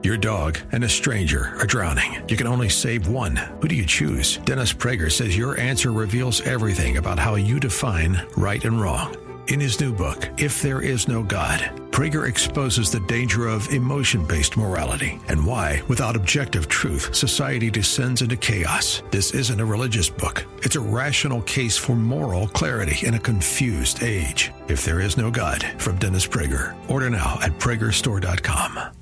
Your dog and a stranger are drowning. You can only save one. Who do you choose? Dennis Prager says your answer reveals everything about how you define right and wrong. In his new book, If There Is No God, Prager exposes the danger of emotion-based morality and why, without objective truth, society descends into chaos. This isn't a religious book. It's a rational case for moral clarity in a confused age. If There Is No God, from Dennis Prager. Order now at pragerstore.com.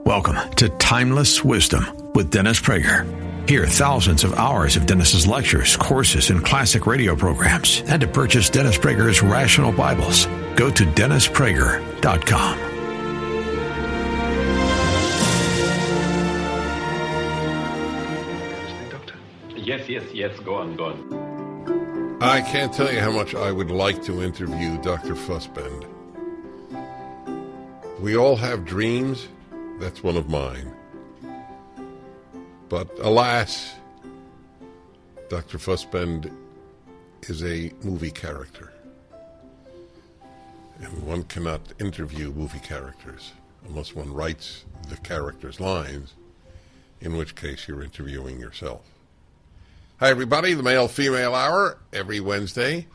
Welcome to Timeless Wisdom with Dennis Prager. Hear thousands of hours of Dennis's lectures, courses, and classic radio programs. And to purchase Dennis Prager's Rational Bibles, go to DennisPrager.com. Doctor? Yes. Go on. I can't tell you how much I would like to interview Dr. Fussbend. We all have dreams. That's one of mine. But alas, Dr. Fussbend is a movie character. And one cannot interview movie characters unless one writes the character's lines, in which case you're interviewing yourself. Hi, everybody. The Male-Female Hour every Wednesday.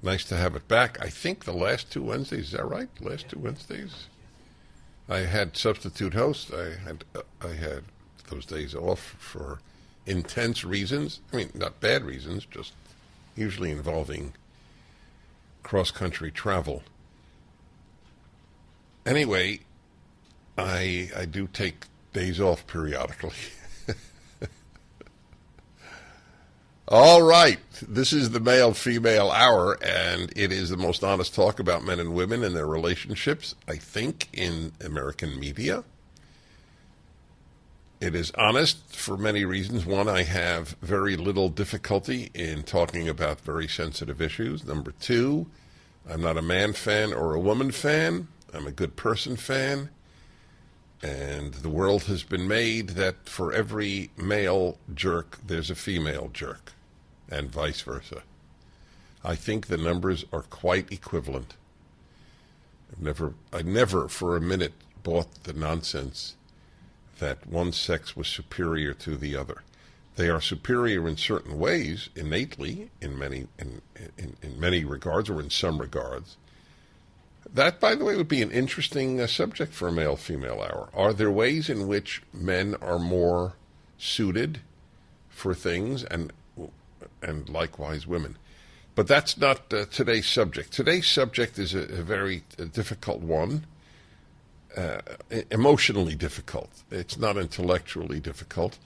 Nice to have it back. I think the last 2 Wednesdays, is that right? Last 2 Wednesdays? I had substitute hosts. I had those days off for intense reasons. I mean, not bad reasons, just usually involving cross-country travel. Anyway, I do take days off periodically. All right, this is the Male-Female Hour, and it is the most honest talk about men and women and their relationships, I think, in American media. It is honest for many reasons. One, I have very little difficulty in talking about very sensitive issues. Number two, I'm not a man fan or a woman fan. I'm a good person fan. And the world has been made that for every male jerk, there's a female jerk, and vice versa. I think the numbers are quite equivalent. I never for a minute bought the nonsense that one sex was superior to the other. They are superior in certain ways, innately, in many regards, or in some regards. That, by the way, would be an interesting subject for a Male-Female Hour. Are there ways in which men are more suited for things, and likewise women? But that's not today's subject. Today's subject is a very difficult one, emotionally difficult. It's not intellectually difficult,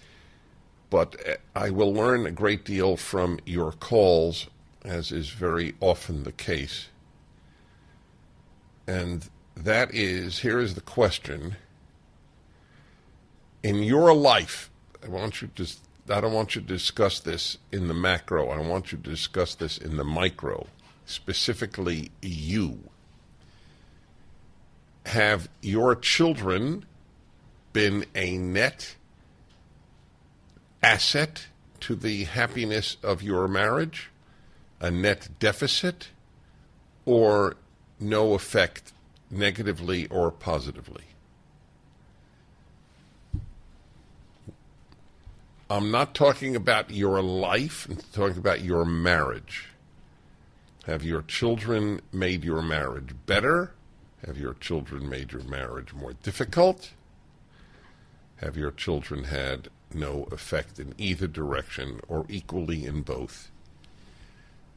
but I will learn a great deal from your calls, as is very often the case. And that is, here is the question. In your life, I don't want you to discuss this in the macro. I want you to discuss this in the micro, specifically you. Have your children been a net asset to the happiness of your marriage, a net deficit, or no effect negatively or positively? I'm not talking about your life, I'm talking about your marriage. Have your children made your marriage better? Have your children made your marriage more difficult? Have your children had no effect in either direction or equally in both?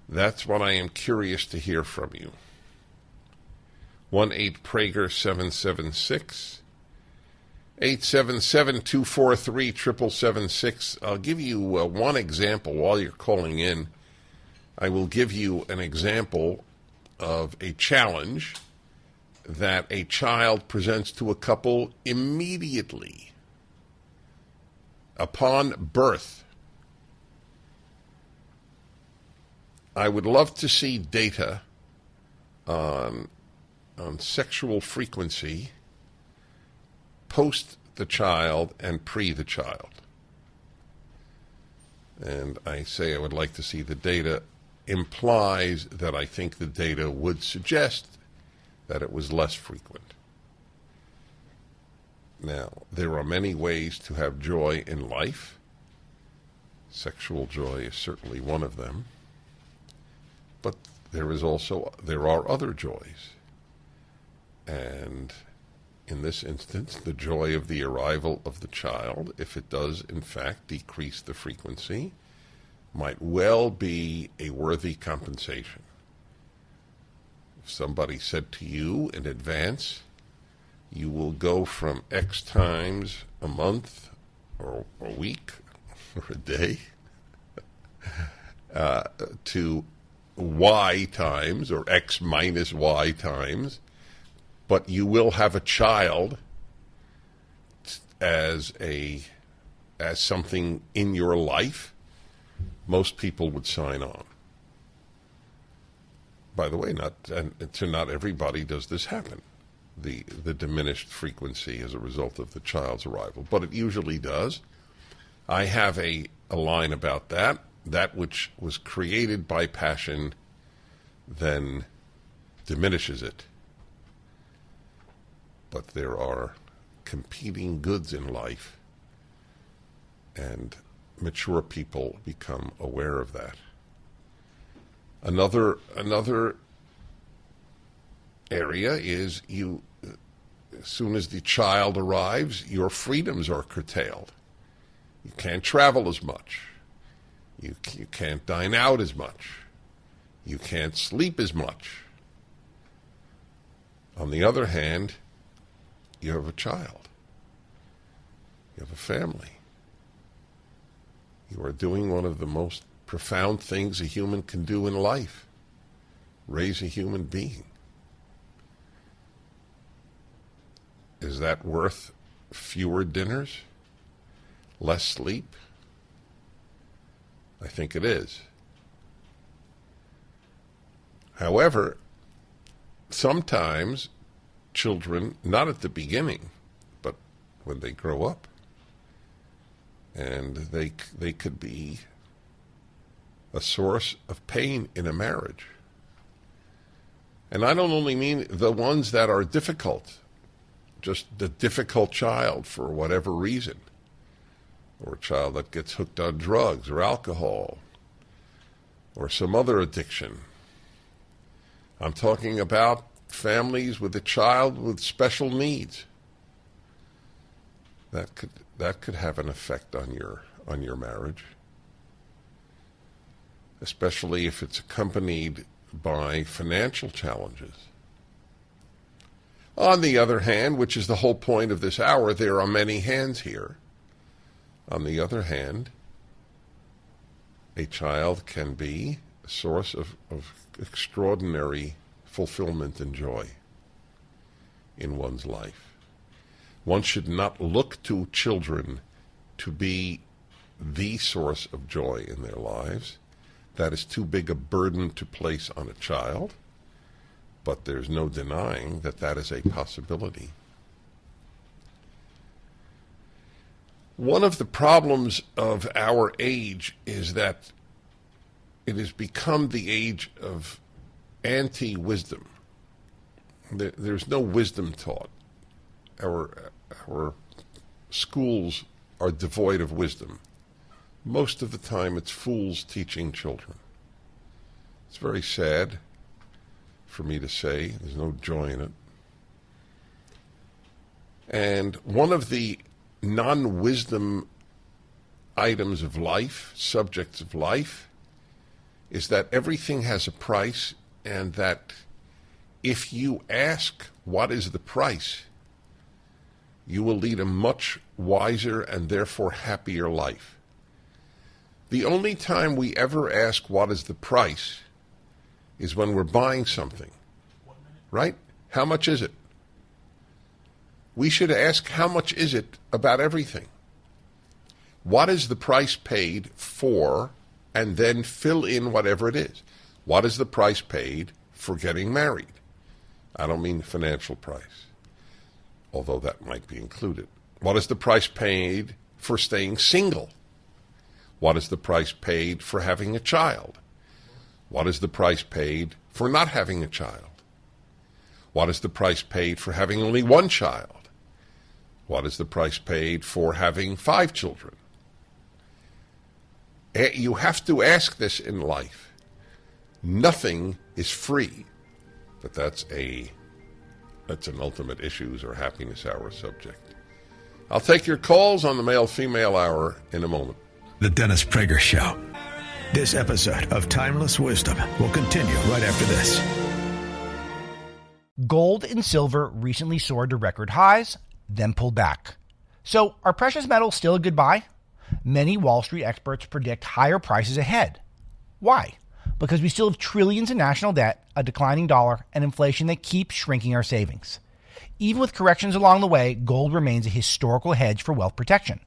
That's what I am curious to hear from you. 1-8-PRAGER-776, 877-243-7776. I'll give you one example while you're calling in. I will give you an example of a challenge that a child presents to a couple immediately upon birth. I would love to see data on sexual frequency post the child and pre the child. And I say I would like to see the data implies that I think the data would suggest that it was less frequent. Now, there are many ways to have joy in life. Sexual joy is certainly one of them. But there are other joys. And in this instance, the joy of the arrival of the child, if it does in fact decrease the frequency, might well be a worthy compensation. If somebody said to you in advance, you will go from X times a month or a week or a day to Y times or X minus Y times, but you will have a child as something in your life, most people would sign on. By the way, not everybody does this happen, the diminished frequency as a result of the child's arrival, but it usually does. I have a line about that which was created by passion then diminishes it. But there are competing goods in life, and mature people become aware of that. Another area is as soon as the child arrives, your freedoms are curtailed. You can't travel as much. You can't dine out as much. You can't sleep as much. On the other hand, you have a child. You have a family. You are doing one of the most profound things a human can do in life: raise a human being. Is that worth fewer dinners? Less sleep? I think it is. However, sometimes children, not at the beginning, but when they grow up, and they could be a source of pain in a marriage. And I don't only mean the ones that are difficult, just the difficult child for whatever reason, or a child that gets hooked on drugs or alcohol or some other addiction. I'm talking about families with a child with special needs. That could have an effect on your marriage, especially if it's accompanied by financial challenges. On the other hand, which is the whole point of this hour, there are many hands here. On the other hand, a child can be a source of extraordinary fulfillment and joy in one's life. One should not look to children to be the source of joy in their lives. That is too big a burden to place on a child, but there's no denying that that is a possibility. One of the problems of our age is that it has become the age of anti-wisdom. There's no wisdom taught. Our schools are devoid of wisdom. Most of the time it's fools teaching children. It's very sad for me to say. There's no joy in it. And one of the non-wisdom items of life, subjects of life, is that everything has a price, and that if you ask what is the price, you will lead a much wiser and therefore happier life. The only time we ever ask what is the price is when we're buying something, right? How much is it? We should ask how much is it about everything. What is the price paid for, and then fill in whatever it is. What is the price paid for getting married? I don't mean the financial price, although that might be included. What is the price paid for staying single? What is the price paid for having a child? What is the price paid for not having a child? What is the price paid for having only one child? What is the price paid for having 5 children? You have to ask this in life. Nothing is free, but that's an ultimate issues or happiness hour subject. I'll take your calls on the male-female hour in a moment. The Dennis Prager Show. This episode of Timeless Wisdom will continue right after this. Gold and silver recently soared to record highs, then pulled back. So are precious metals still a good buy? Many Wall Street experts predict higher prices ahead. Why? Because we still have trillions in national debt, a declining dollar, and inflation that keeps shrinking our savings. Even with corrections along the way, gold remains a historical hedge for wealth protection.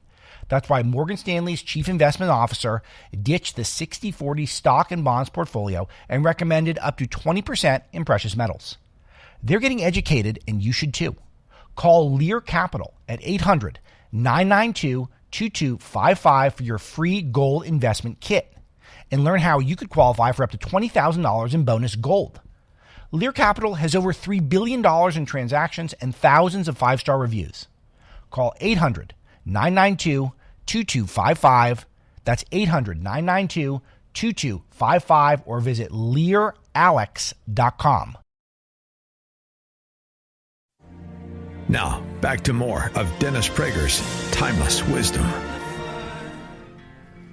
That's why Morgan Stanley's chief investment officer ditched the 60-40 stock and bonds portfolio and recommended up to 20% in precious metals. They're getting educated, and you should too. Call Lear Capital at 800-992-2255 for your free gold investment kit and learn how you could qualify for up to $20,000 in bonus gold. Lear Capital has over $3 billion in transactions and thousands of 5-star reviews. Call 800-992-2255. That's 800-992-2255 or visit LearAlex.com. Now, back to more of Dennis Prager's Timeless Wisdom. I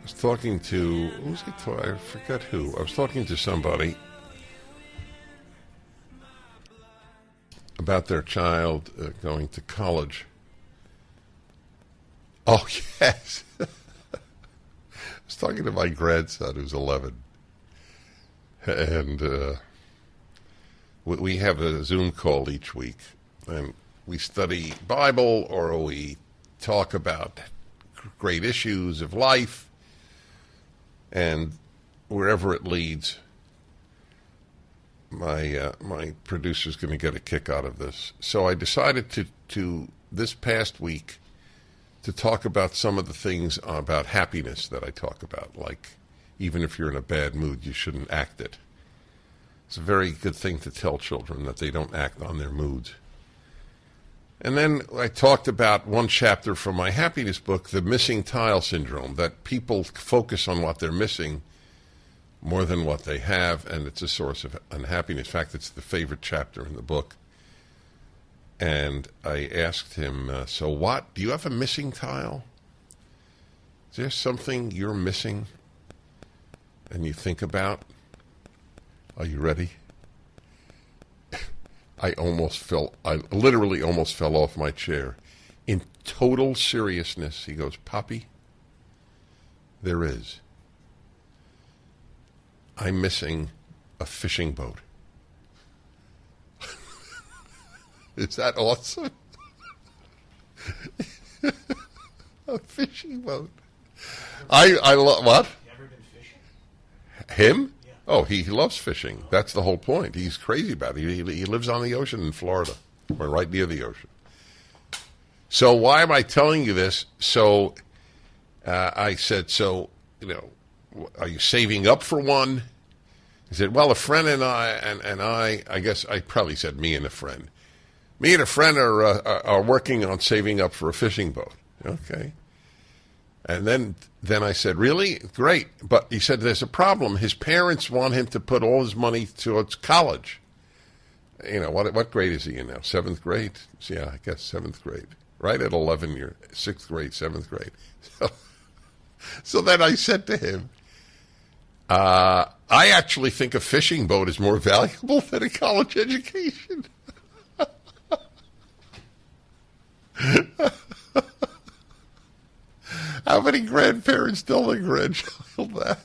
was talking to, who was I talking? I forget who. I was talking to somebody about their child going to college. Oh, yes. I was talking to my grandson who's 11. And we have a Zoom call each week. And we study Bible or we talk about great issues of life. And wherever it leads, my producer's going to get a kick out of this. So I decided to this past week to talk about some of the things about happiness that I talk about, like even if you're in a bad mood, you shouldn't act it. It's a very good thing to tell children that they don't act on their moods. And then I talked about one chapter from my happiness book, the missing tile syndrome, that people focus on what they're missing more than what they have, and it's a source of unhappiness. In fact, it's the favorite chapter in the book. And I asked him, so what? Do you have a missing tile? Is there something you're missing and you think about? Are you ready? I literally almost fell off my chair. In total seriousness, he goes, Poppy, there is. I'm missing a fishing boat. Is that awesome? A fishing boat. I love, what? You ever been fishing? Him? Yeah. Oh, he loves fishing. That's the whole point. He's crazy about it. He lives on the ocean in Florida. We're right near the ocean. So why am I telling you this? So I said, are you saving up for one? He said, well, a friend and I guess I probably said me and a friend. Me and a friend are working on saving up for a fishing boat. Okay. And then I said, really? Great. But he said, there's a problem. His parents want him to put all his money towards college. You know, what grade is he in now? 7th grade? Yeah, I guess 7th grade. Right at 11 years. 6th grade, 7th grade. So then I said to him, I actually think a fishing boat is more valuable than a college education. How many grandparents tell their grandchild that?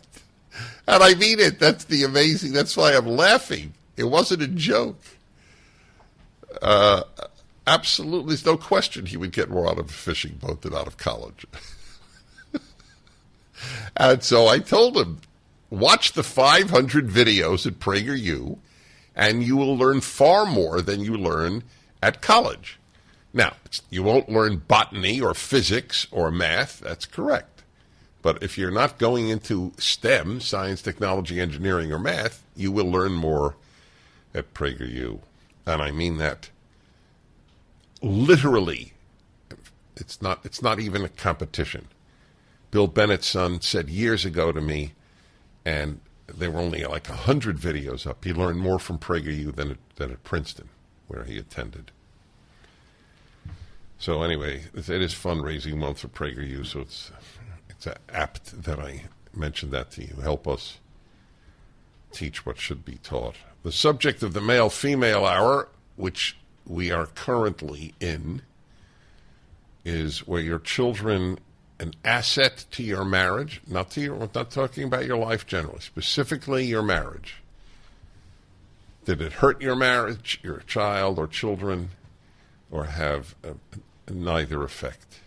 And I mean it. That's why I'm laughing. It wasn't a joke. Absolutely, there's no question he would get more out of a fishing boat than out of college. And so I told him, watch the 500 videos at PragerU, and you will learn far more than you learn at college. Now, you won't learn botany or physics or math. That's correct. But if you're not going into STEM, science, technology, engineering, or math, you will learn more at PragerU. And I mean that literally. It's not even a competition. Bill Bennett's son said years ago to me, and there were only like 100 videos up. He learned more from PragerU than at Princeton, where he attended. So anyway, it is fundraising month for PragerU, so it's apt that I mentioned that to you. Help us teach what should be taught. The subject of the male-female hour, which we are currently in, is were your children an asset to your marriage? We're not talking about your life generally, specifically your marriage. Did it hurt your marriage, your child or children, or have neither effect?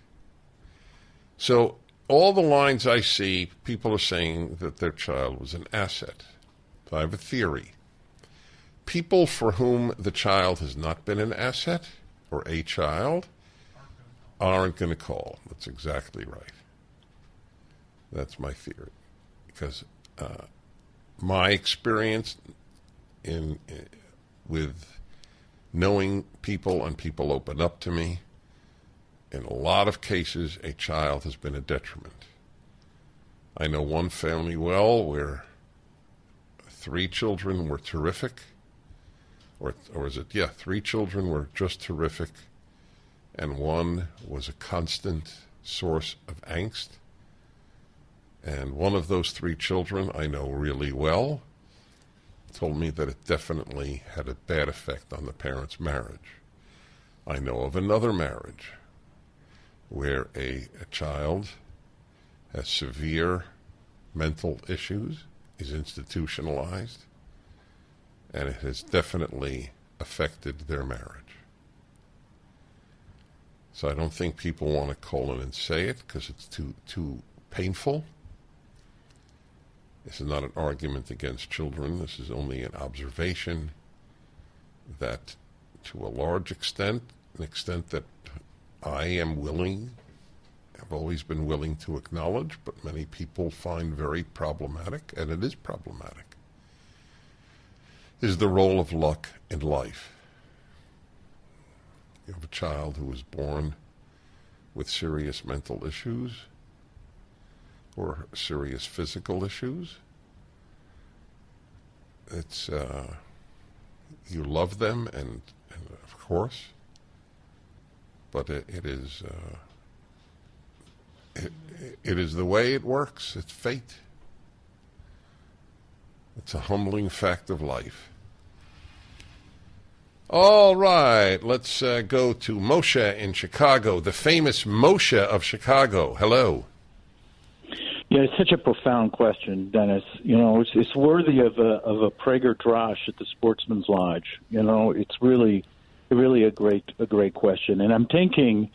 So all the lines I see, people are saying that their child was an asset. So I have a theory. People for whom the child has not been an asset, or a child, aren't going to call. That's exactly right. That's my theory. Because my experience with knowing people, and people open up to me, in a lot of cases, a child has been a detriment. I know one family well where 3 children were terrific, or is it, 3 children were just terrific, and one was a constant source of angst. And one of those 3 children I know really well told me that it definitely had a bad effect on the parents' marriage. I know of another marriage where a child has severe mental issues, is institutionalized, and it has definitely affected their marriage. So I don't think people want to call in and say it because it's too painful. This is not an argument against children. This is only an observation that, to a large extent, an extent that I am willing, have always been willing to acknowledge, but many people find very problematic, and it is problematic, is the role of luck in life. You have a child who was born with serious mental issues or serious physical issues. It's you love them, and of course, but it is the way it works. It's fate. It's a humbling fact of life. All right, let's go to Moshe in Chicago, the famous Moshe of Chicago. Hello. Yeah, it's such a profound question, Dennis. You know, it's worthy of a Prager Drosh at the Sportsman's Lodge. You know, it's really a great question. And I'm thinking,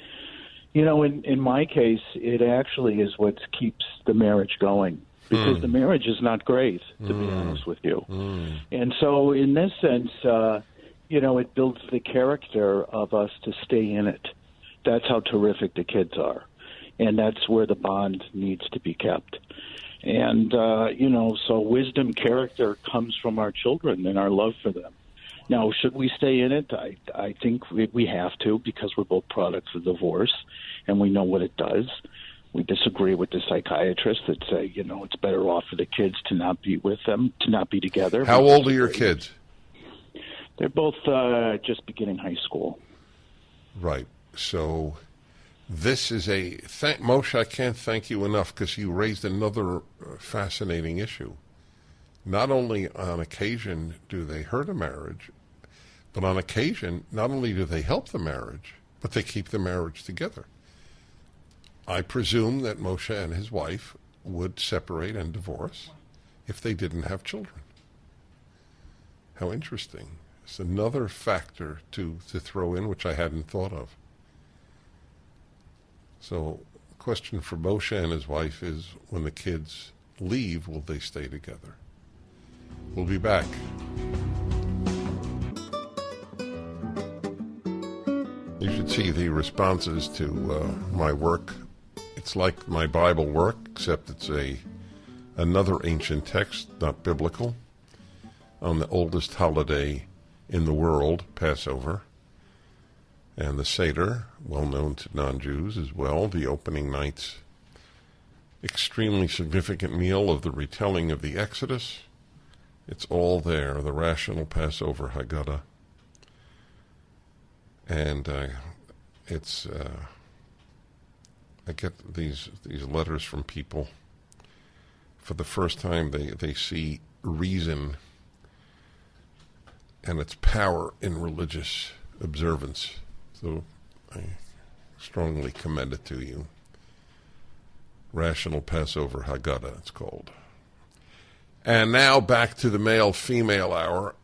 you know, in my case, it actually is what keeps the marriage going, because the marriage is not great, to be honest with you. And so in this sense, you know, it builds the character of us to stay in it. That's how terrific the kids are. And that's where the bond needs to be kept. And, you know, so wisdom, character comes from our children and our love for them. Now, should we stay in it? I think we have to, because we're both products of divorce, and we know what it does. We disagree with the psychiatrists that say, you know, it's better off for the kids to not be with them, to not be together. How old are your kids? They're both just beginning high school. Right. So this is Moshe, I can't thank you enough, because you raised another fascinating issue. Not only on occasion do they hurt a marriage, but on occasion, not only do they help the marriage, but they keep the marriage together. I presume that Moshe and his wife would separate and divorce if they didn't have children. How interesting. It's another factor to throw in, which I hadn't thought of. So the question for Moshe and his wife is, when the kids leave, will they stay together? We'll be back. You should see the responses to my work. It's like my Bible work, except it's another ancient text, not biblical, on the oldest holiday in the world, Passover. And the Seder, well known to non-Jews as well, the opening night's extremely significant meal of the retelling of the Exodus. It's all there, the rational Passover Haggadah. And I get these letters from people. For the first time, they see reason and its power in religious observance. So I strongly commend it to you. Rational Passover Haggadah, it's called. And now back to the male-female hour.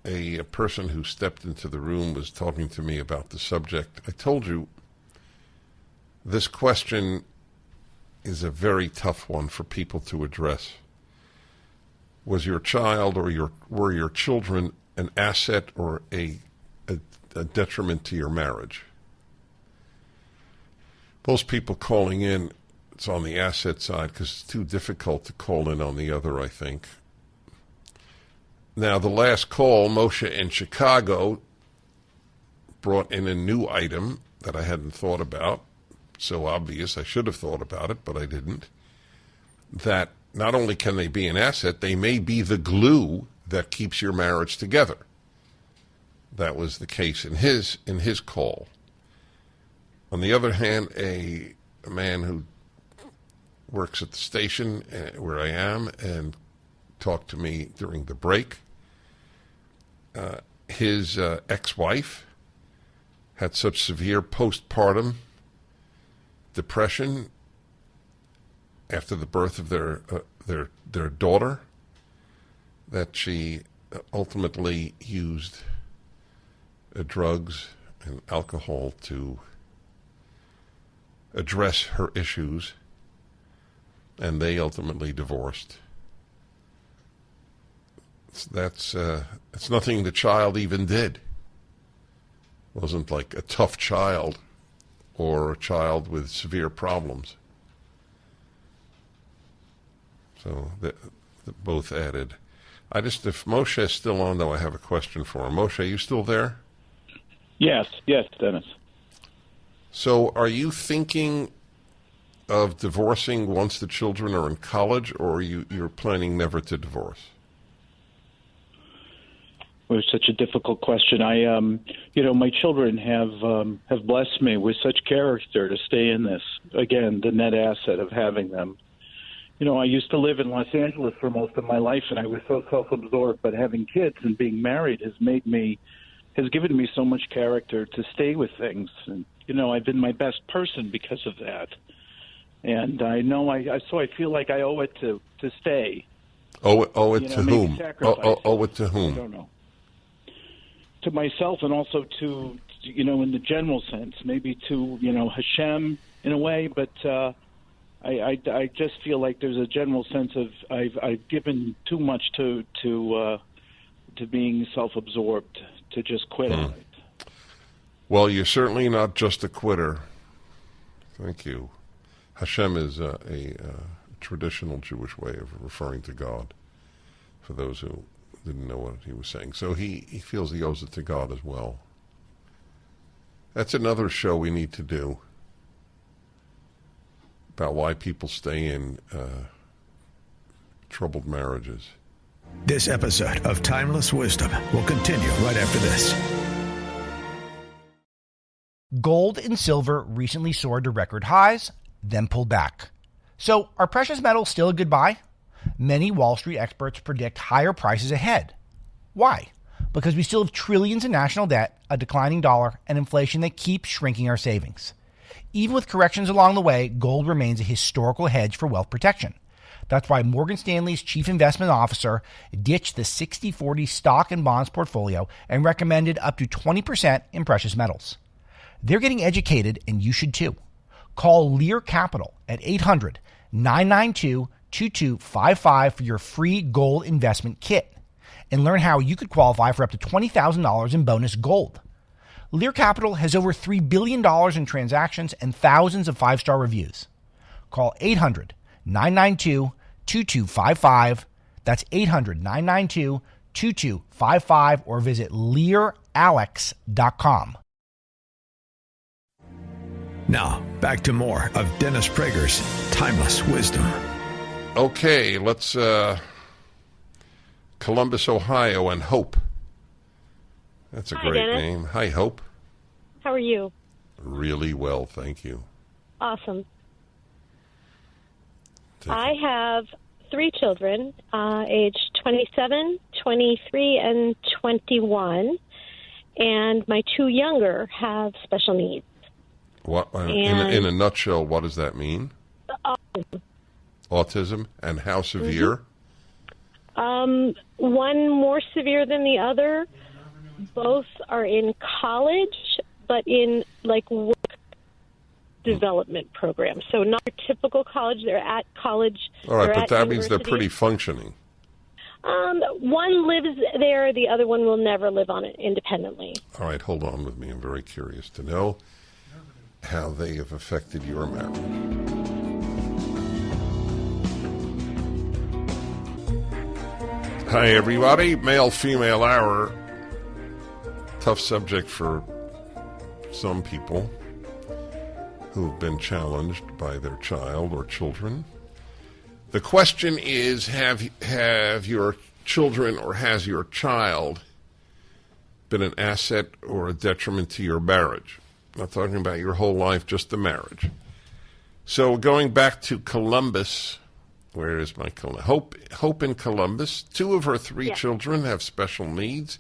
A person who stepped into the room was talking to me about the subject. I told you this question is a very tough one for people to address. Was your child or were your children an asset or a detriment to your marriage? Most people calling in, it's on the asset side because it's too difficult to call in on the other, I think. Now, the last call, Moshe in Chicago brought in a new item that I hadn't thought about. So obvious, I should have thought about it, but I didn't. That not only can they be an asset, they may be the glue that keeps your marriage together. That was the case in his call. On the other hand, a man who works at the station where I am and talked to me during the break, his ex-wife had such severe postpartum depression after the birth of their daughter that she ultimately used drugs and alcohol to address her issues, and they ultimately divorced. It's nothing the child even did. It wasn't like a tough child or a child with severe problems. So both added. If Moshe is still on, though, I have a question for him. Moshe, are you still there? Yes, Dennis. So are you thinking of divorcing once the children are in college, or you're planning never to divorce? Well, it's such a difficult question. My children have blessed me with such character to stay in this. Again, the net asset of having them. I used to live in Los Angeles for most of my life, and I was so self-absorbed. But having kids and being married has given me so much character to stay with things. And I've been my best person because of that. And I know so I feel like I owe it to stay. Owe it to whom? Owe it to whom? I don't know. To myself, and also to in the general sense, maybe to Hashem in a way. But I just feel like there's a general sense of I've given too much to being self-absorbed to just quit on it. Well, you're certainly not just a quitter. Thank you. Hashem is a traditional Jewish way of referring to God, for those who didn't know what he was saying. So he feels he owes it to God as well. That's another show we need to do about why people stay in troubled marriages. This episode of Timeless Wisdom will continue right after this. Gold and silver recently soared to record highs, then pulled back. So are precious metals still a good buy? Many Wall Street experts predict higher prices ahead. Why? Because we still have trillions in national debt, a declining dollar, and inflation that keeps shrinking our savings. Even with corrections along the way, gold remains a historical hedge for wealth protection. That's why Morgan Stanley's chief investment officer ditched the 60-40 stock and bonds portfolio and recommended up to 20% in precious metals. They're getting educated, and you should too. Call Lear Capital at 800-992-2255 for your free gold investment kit and learn how you could qualify for up to $20,000 in bonus gold. Lear Capital has over $3 billion in transactions and thousands of five-star reviews. Call 800-992-2255. That's 800-992-2255 888-866-2255 or visit LearAlex.com. Now, back to more of Dennis Prager's Timeless Wisdom. Okay, let's Columbus, Ohio, and Hope. That's a great Dennis. name. Hi, Hope. How are you? Really well, thank you. Awesome. I have 3 children, aged 27, 23, and 21, and my 2 younger have special needs. What in a nutshell, what does that mean? Autism, and how severe? One more severe than the other. Both are in college, but in work development programs. So not a typical college. They're at college. All right, but that means university. they're pretty functioning. One lives there. The other one will never live on it independently. All right, hold on with me. I'm very curious to know how they have affected your marriage. Hi, everybody. Male-female hour. Tough subject for some people who've been challenged by their child or children. The question is, have your children or has your child been an asset or a detriment to your marriage? I'm not talking about your whole life, just the marriage. So going back to Columbus, where is my Hope in Columbus. 2 of her 3 children have special needs.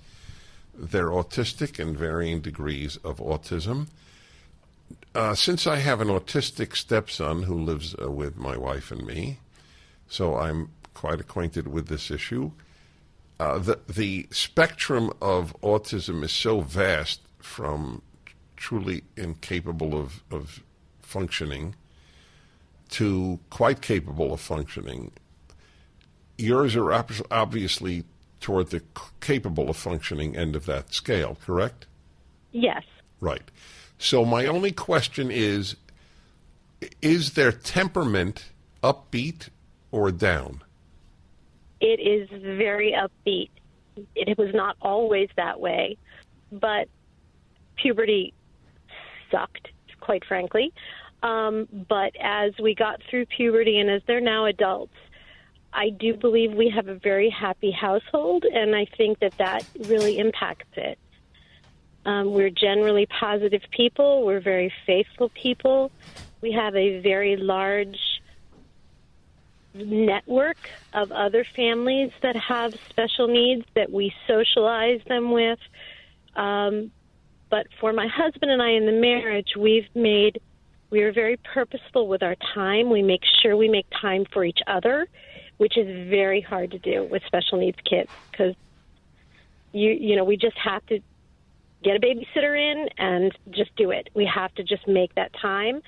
They're autistic in varying degrees of autism. Since I have an autistic stepson who lives with my wife and me, so I'm quite acquainted with this issue. The spectrum of autism is so vast, from truly incapable of functioning to quite capable of functioning. Yours are obviously toward the capable of functioning end of that scale, correct? Yes. Right. So my only question is their temperament upbeat or down? It is very upbeat. It was not always that way, but puberty sucked, quite frankly. But as we got through puberty and as they're now adults, I do believe we have a very happy household, and I think that really impacts it. We're generally positive people. We're very faithful people. We have a very large network of other families that have special needs that we socialize them with. But for my husband and I in the marriage, we are very purposeful with our time. We make sure we make time for each other, which is very hard to do with special needs kids, because we just have to get a babysitter in and just do it. We have to just make that time,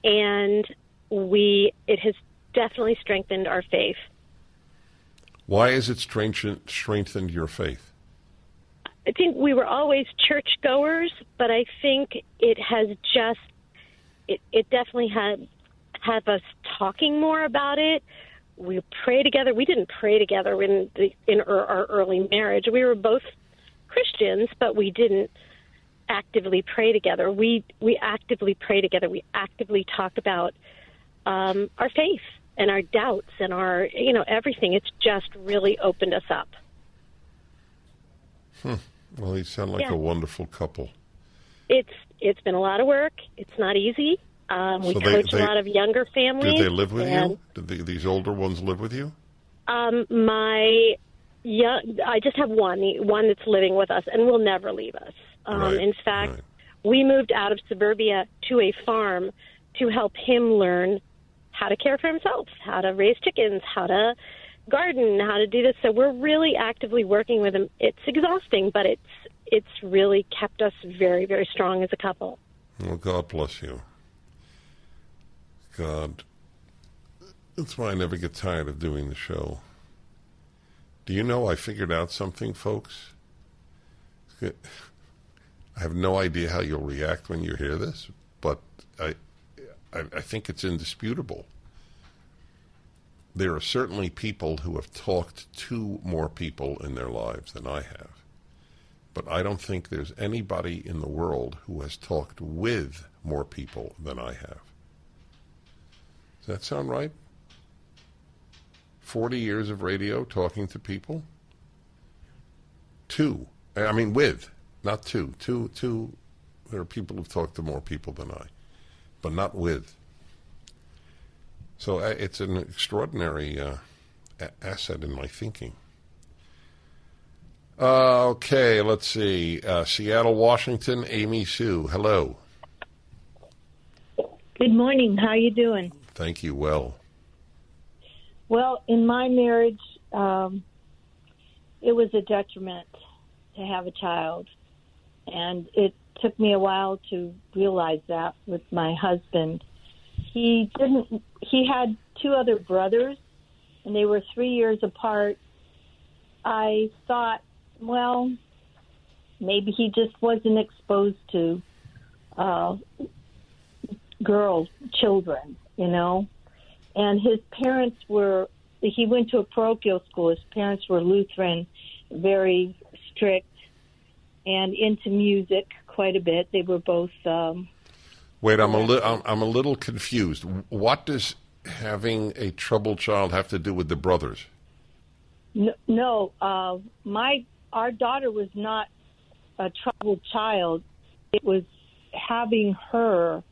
and it has definitely strengthened our faith. Why has it strengthened your faith? I think we were always churchgoers, but I think it has it definitely had us talking more about it. We pray together. We didn't pray together in our early marriage. We were both Christians, but we didn't actively pray together. We actively pray together. We actively talk about our faith and our doubts and our everything. It's just really opened us up. Well, you sound like a wonderful couple. It's been a lot of work. It's not easy. We coach a lot of younger families. Do they live with you? Do these older ones live with you? I just have one that's living with us and will never leave us. In fact, we moved out of suburbia to a farm to help him learn how to care for himself, how to raise chickens, how to garden, how to do this. So we're really actively working with him. It's exhausting, but it's really kept us very, very strong as a couple. Well, God bless you. God. That's why I never get tired of doing the show. Do you know I figured out something, folks? I have no idea how you'll react when you hear this, but I think it's indisputable. there are certainly people who have talked to more people in their lives than I have. But I don't think there's anybody in the world who has talked with more people than I have. Does that sound right? 40 years of radio, talking to people? With, not two. Two, there are people who've talked to more people than I, but not with. So it's an extraordinary asset in my thinking. Okay, let's see. Seattle, Washington, Amy Sue. Hello. Good morning. How you doing? Thank you. Well. Well, in my marriage, it was a detriment to have a child. And it took me a while to realize that with my husband. He had two other brothers, and they were 3 years apart. I thought, well, maybe he just wasn't exposed to children, And his parents he went to a parochial school. His parents were Lutheran, very strict, and into music quite a bit. They were both... Wait, I'm a little confused. What does having a troubled child have to do with the brothers? No, our daughter was not a troubled child. It was having her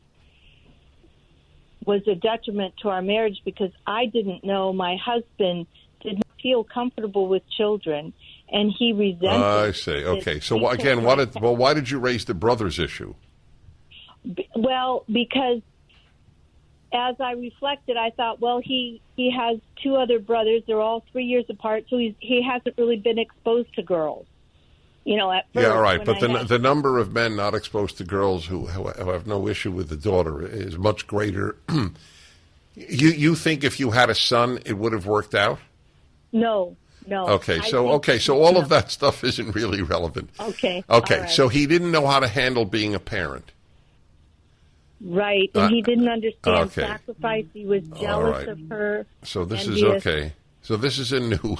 was a detriment to our marriage because I didn't know my husband did not feel comfortable with children, and he resented. I see. Okay, so again, why did you raise the brothers issue? Well, because as I reflected, I thought, well, he has two other brothers. They're all 3 years apart, so he hasn't really been exposed to girls. At first. Yeah, all right. But the number of men not exposed to girls who have no issue with the daughter is much greater. You think if you had a son, it would have worked out? No. Okay, so all of that stuff isn't really relevant. Okay. Right. So he didn't know how to handle being a parent. Right, and he didn't understand sacrifice. He was jealous of her. So this is okay. So this is a new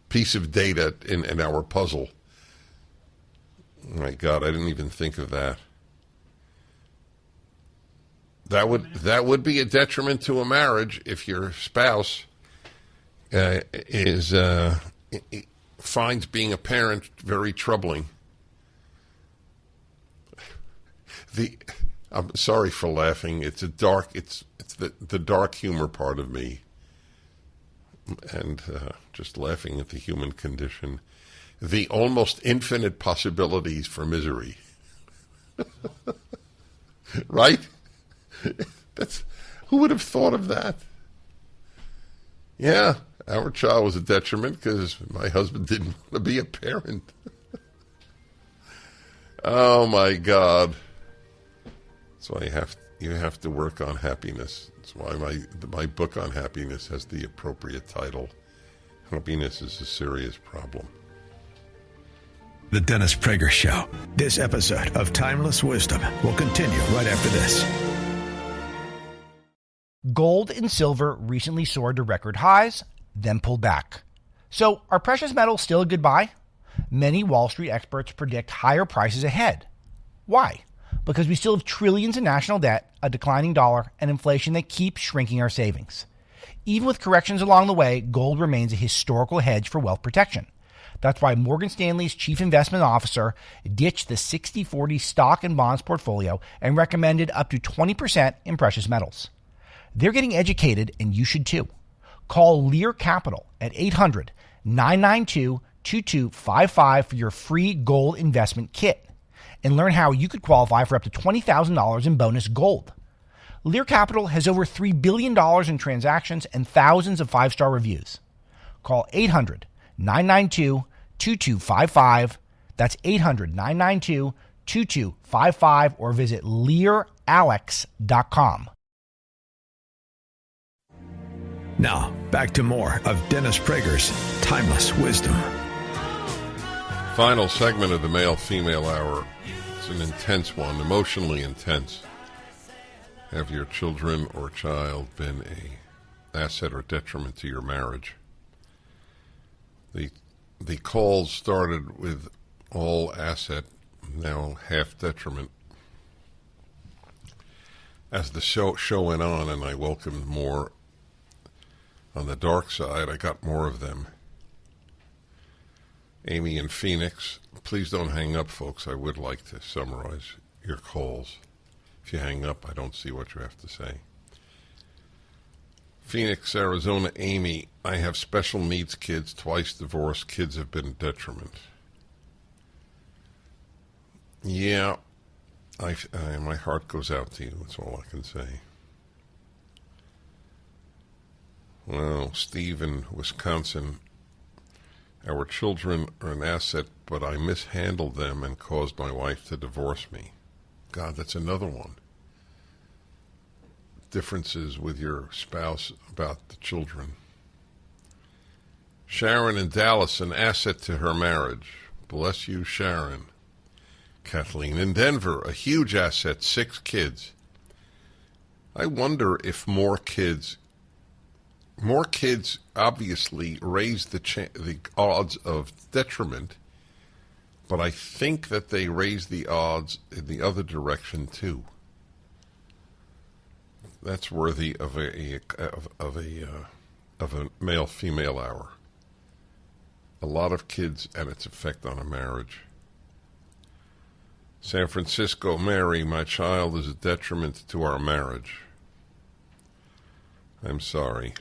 piece of data in our puzzle. Oh my God, I didn't even think of that. That would be a detriment to a marriage if your spouse finds being a parent very troubling. I'm sorry for laughing. It's the dark humor part of me, and just laughing at the human condition. The almost infinite possibilities for misery. Right? Who would have thought of that? Yeah, our child was a detriment because my husband didn't want to be a parent. Oh my God. That's why you have to work on happiness. That's why my book on happiness has the appropriate title. Happiness is a serious problem. The Dennis Prager Show. This episode of Timeless Wisdom will continue right after this. Gold and silver recently soared to record highs, then pulled back. So are precious metals still a good buy? Many Wall Street experts predict higher prices ahead. Why? Because we still have trillions in national debt, a declining dollar, and inflation that keeps shrinking our savings. Even with corrections along the way, gold remains a historical hedge for wealth protection. That's why Morgan Stanley's chief investment officer ditched the 60-40 stock and bonds portfolio and recommended up to 20% in precious metals. They're getting educated, and you should too. Call Lear Capital at 800-992-2255 for your free gold investment kit and learn how you could qualify for up to $20,000 in bonus gold. Lear Capital has over $3 billion in transactions and thousands of five-star reviews. Call 800-992-2255. That's 800-992-2255 or visit LearAlex.com. Now, back to more of Dennis Prager's Timeless Wisdom. Final segment of the male-female hour. It's an intense one, emotionally intense. Have your children or child been a asset or detriment to your marriage? The calls started with all asset, now half detriment. As the show went on and I welcomed more on the dark side, I got more of them. Amy in Phoenix, please don't hang up, folks. I would like to summarize your calls. If you hang up, I don't see what you have to say. Phoenix, Arizona, Amy, I have special needs kids, twice divorced. Kids have been a detriment. Yeah, my heart goes out to you. That's all I can say. Well, Steve in Wisconsin, our children are an asset, but I mishandled them and caused my wife to divorce me. God, that's another one. Differences with your spouse about the children. Sharon in Dallas, an asset to her marriage. Bless you, Sharon. Kathleen in Denver, a huge asset, 6 kids. I wonder if more kids obviously raise the odds of detriment, but I think that they raise the odds in the other direction too. That's worthy of a male-female hour. A lot of kids and its effect on a marriage. San Francisco, Mary, my child is a detriment to our marriage. I'm sorry.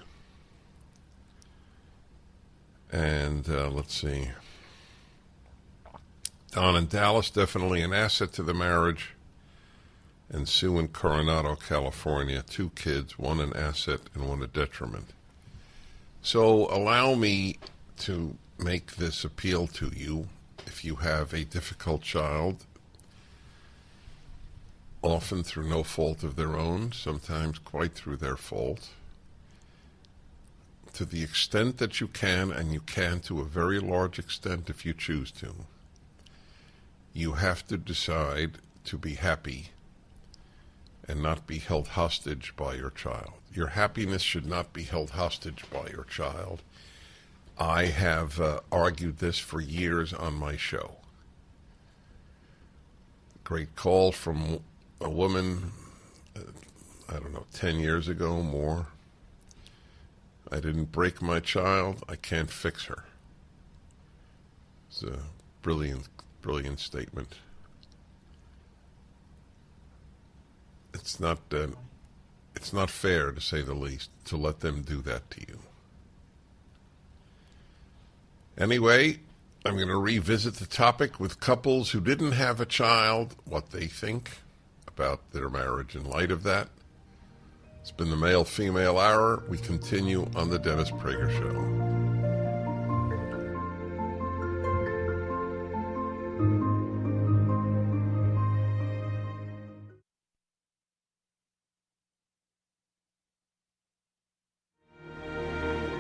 And let's see. Don in Dallas, definitely an asset to the marriage. And Sue in Coronado, California, 2 kids, 1 an asset and 1 a detriment. So allow me to make this appeal to you. If you have a difficult child, often through no fault of their own, sometimes quite through their fault, to the extent that you can, and you can to a very large extent if you choose to, you have to decide to be happy and not be held hostage by your child. Your happiness should not be held hostage by your child. I have argued this for years on my show. Great call from a woman, 10 years ago, more. I didn't break my child. I can't fix her. It's a brilliant statement. It's not fair, to say the least, to let them do that to you. Anyway, I'm going to revisit the topic with couples who didn't have a child, what they think about their marriage in light of that. It's been the Male-Female Hour. We continue on the Dennis Prager Show.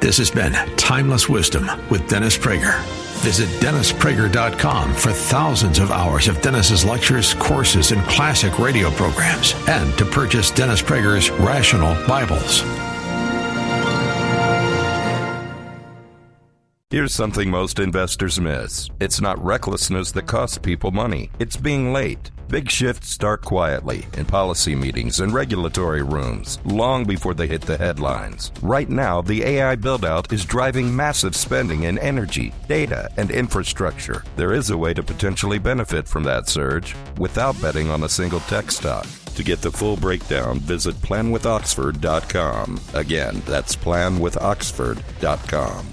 This has been Timeless Wisdom with Dennis Prager. Visit DennisPrager.com for thousands of hours of Dennis's lectures, courses, and classic radio programs, and to purchase Dennis Prager's Rational Bibles. Here's something most investors miss. It's not recklessness that costs people money. It's being late. Big shifts start quietly in policy meetings and regulatory rooms, long before they hit the headlines. Right now, the AI build-out is driving massive spending in energy, data, and infrastructure. There is a way to potentially benefit from that surge without betting on a single tech stock. To get the full breakdown, visit planwithoxford.com. Again, that's planwithoxford.com.